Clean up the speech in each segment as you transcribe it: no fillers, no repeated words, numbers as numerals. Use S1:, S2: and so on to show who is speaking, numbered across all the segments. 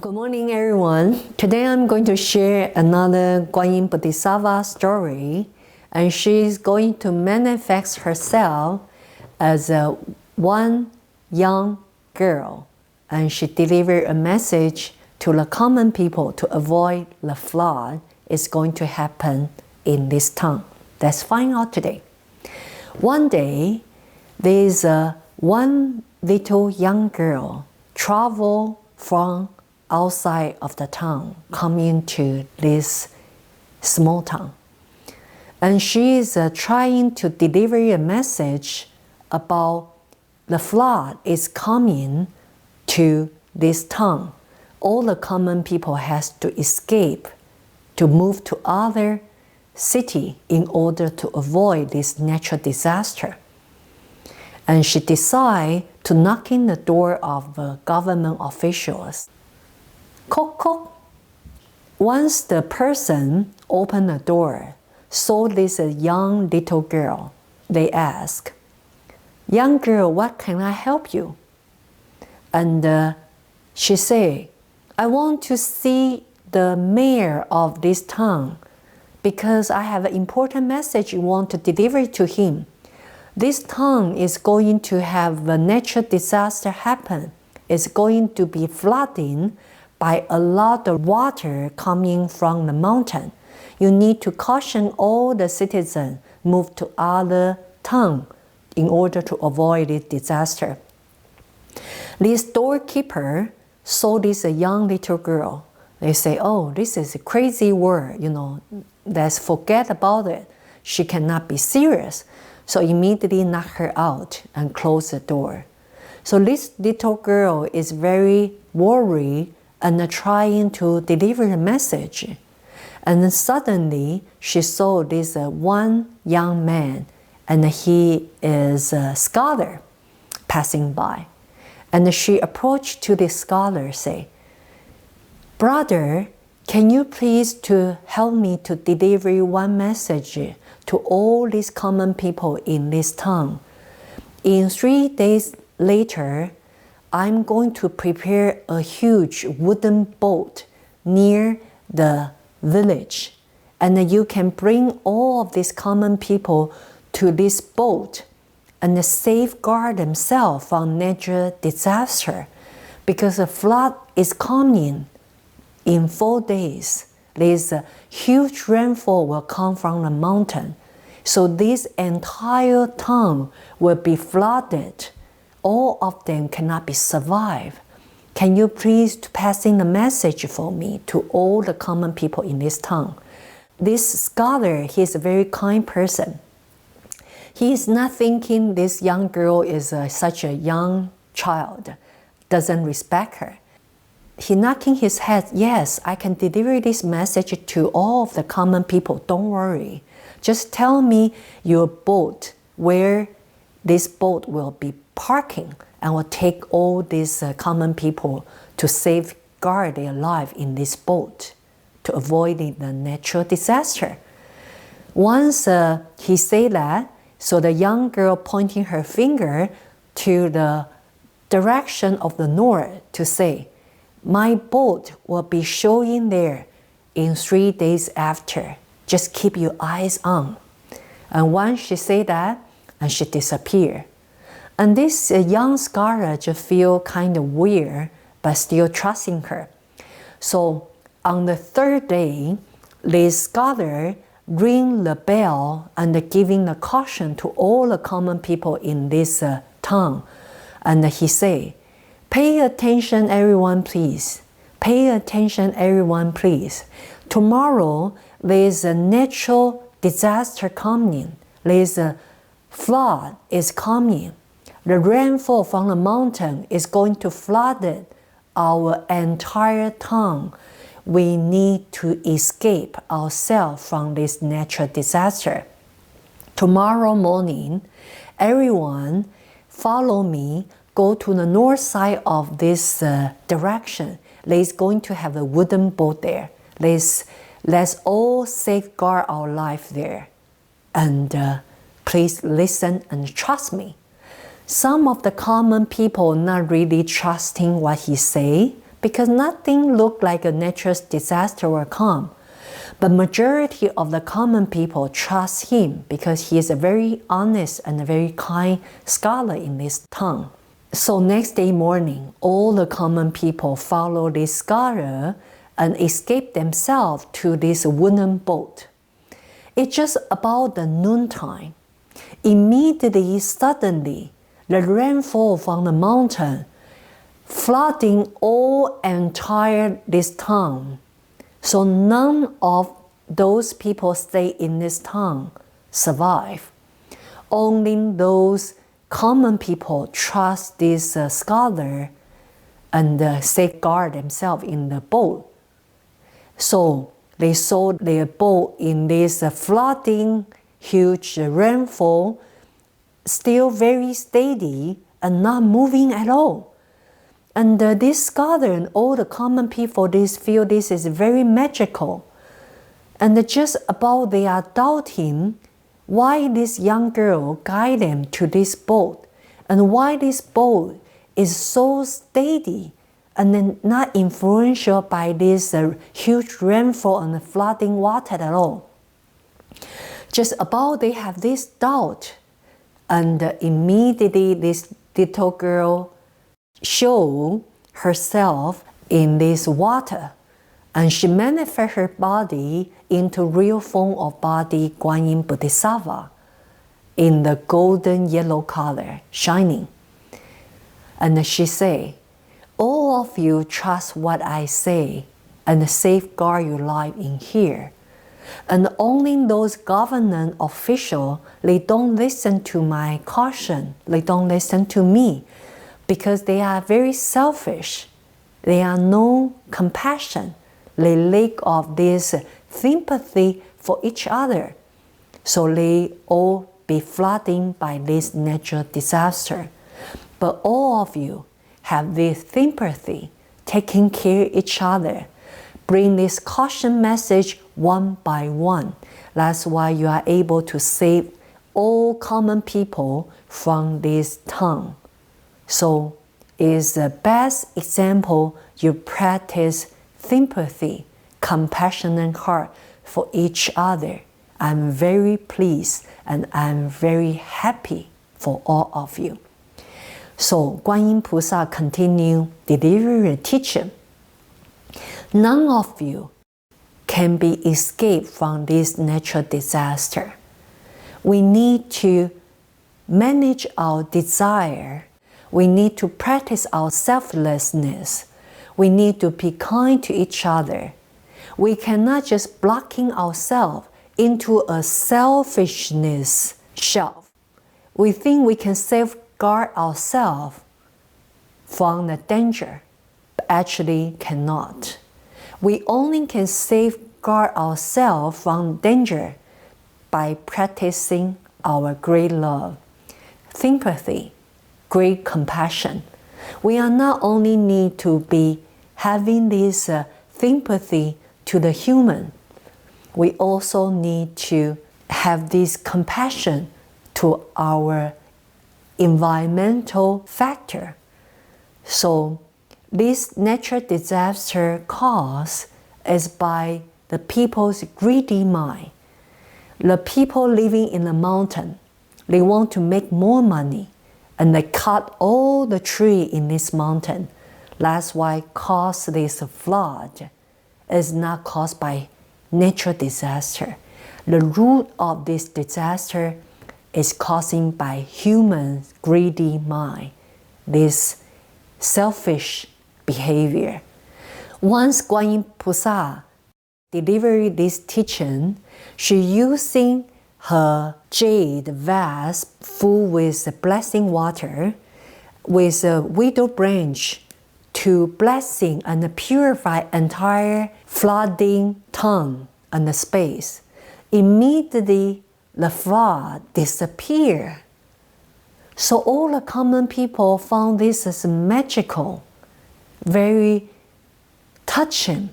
S1: Good morning, everyone. Today I'm going to share another Guanyin Bodhisattva story, and she's going to manifest herself as one young girl, and she delivered a message to the common people to avoid the flood is going to happen in this town. Let's find out today. One day, there's one little young girl travel from outside of the town, coming to this small town. And she is trying to deliver a message about the flood is coming to this town. All the common people has to escape to move to other city in order to avoid this natural disaster. And she decided to knock in the door of the government officials. Knock, knock. Once the person opened the door, saw this young little girl, they asked, "Young girl, what can I help you?" And she said, "I want to see the mayor of this town because I have an important message I want to deliver to him. This town is going to have a natural disaster happen. It's going to be flooding by a lot of water coming from the mountain. You need to caution all the citizens move to other town in order to avoid this disaster." This doorkeeper saw this young little girl. They say, "Oh, this is a crazy word, let's forget about it. She cannot be serious." So immediately knock her out and close the door. So this little girl is very worried and trying to deliver a message. And then suddenly she saw this one young man, and he is a scholar passing by. And she approached to the scholar, say, "Brother, can you please to help me to deliver one message to all these common people in this town? In 3 days later, I'm going to prepare a huge wooden boat near the village, and you can bring all of these common people to this boat and safeguard themselves from natural disaster, because the flood is coming in 4 days. This huge rainfall will come from the mountain, so this entire town will be flooded. All of them cannot be survived. Can you please pass in a message for me to all the common people in this town?" This scholar, he is a very kind person. He is not thinking this young girl is such a young child, doesn't respect her. He knocking his head, "Yes, I can deliver this message to all of the common people. Don't worry. Just tell me your boat, where this boat will be parking, and will take all these common people to safeguard their life in this boat to avoid the natural disaster." Once he said that, so the young girl pointing her finger to the direction of the north to say, "My boat will be showing there in 3 days after. Just keep your eyes on." And once she said that, and she disappeared. And this young scholar just feel kind of weird, but still trusting her. So on the 3rd day, this scholar ring the bell and giving the caution to all the common people in this town. And he say, "Pay attention, everyone, please. Pay attention, everyone, please. Tomorrow, there's a natural disaster coming. There's a flood is coming. The rainfall from the mountain is going to flood our entire town. We need to escape ourselves from this natural disaster. Tomorrow morning, everyone follow me, go to the north side of this direction. There's going to have a wooden boat there. Let's all safeguard our life there. And please listen and trust me." Some of the common people not really trusting what he say, because nothing looked like a natural disaster will come. But majority of the common people trust him because he is a very honest and a very kind scholar in this tongue. So next day morning, all the common people follow this scholar and escape themselves to this wooden boat. It's just about the noontime. Immediately, suddenly, the rainfall from the mountain, flooding all entire this town. So none of those people stay in this town survive. Only those common people trust this scholar and safeguard themselves in the boat. So they saw their boat in this flooding, huge rainfall, still very steady and not moving at all. And this scholar and all the common people, they feel this is very magical. And just about they are doubting why this young girl guide them to this boat and why this boat is so steady and then not influential by this huge rainfall and flooding water at all. Just about they have this doubt, and immediately this little girl show herself in this water, and she manifests her body into real form of body Guan Yin Bodhisattva in the golden yellow color, shining. And she say, all of you trust what I say and safeguard your life in here. And only those government officials, they don't listen to my caution, they don't listen to me, because they are very selfish. They are no compassion. They lack of this sympathy for each other. So they all be flooding by this natural disaster. But all of you have this sympathy, taking care of each other. Bring this caution message one by one. That's why you are able to save all common people from this tongue. So is the best example you practice sympathy, compassionate heart for each other. I'm very pleased and I'm very happy for all of you. So Guan Yin菩萨continue delivering teaching. None of you can be escaped from this natural disaster. We need to manage our desire. We need to practice our selflessness. We need to be kind to each other. We cannot just blocking ourselves into a selfishness shelf. We think we can safeguard ourselves from the danger, but actually cannot. We only can safeguard ourselves from danger by practicing our great love, sympathy, great compassion. We are not only need to be having this sympathy to the human, we also need to have this compassion to our environmental factor. So this natural disaster cause is by the people's greedy mind. The people living in the mountain, they want to make more money, and they cut all the tree in this mountain. That's why cause this flood is not caused by natural disaster. The root of this disaster is caused by human greedy mind, this selfish behavior. Once Guan Yin菩萨delivered this teaching, she using her jade vase full with blessing water, with a widow branch to blessing and purify entire flooding town and the space. Immediately the flood disappeared. So all the common people found this as magical, very touching.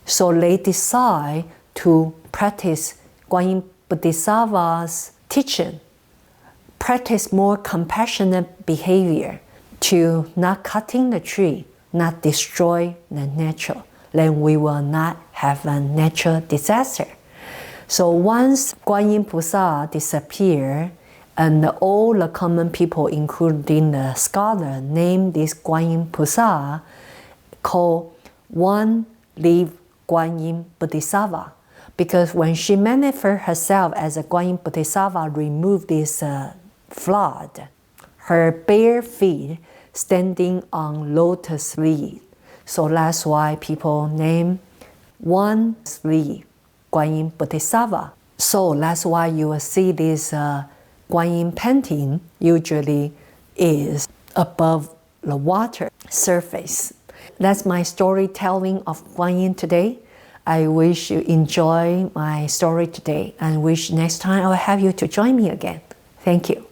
S1: So they decide to practice Guan Yin Bodhisattva's teaching, practice more compassionate behavior to not cutting the tree, not destroy the nature, then we will not have a natural disaster. So once Guan Yin Pusa disappeared, and all the common people, including the scholar, named this Guan Yin Pusa called one-leaf Guan Yin Bodhisattva. Because when she manifested herself as a Guan Yin Bodhisattva, removed this flood, her bare feet standing on lotus leaf. So that's why people name one leaf Guan Yin Bodhisattva. So that's why you will see this Guan Yin painting usually is above the water surface. That's my storytelling of Guan Yin today. I wish you enjoy my story today and wish next time I will have you to join me again. Thank you.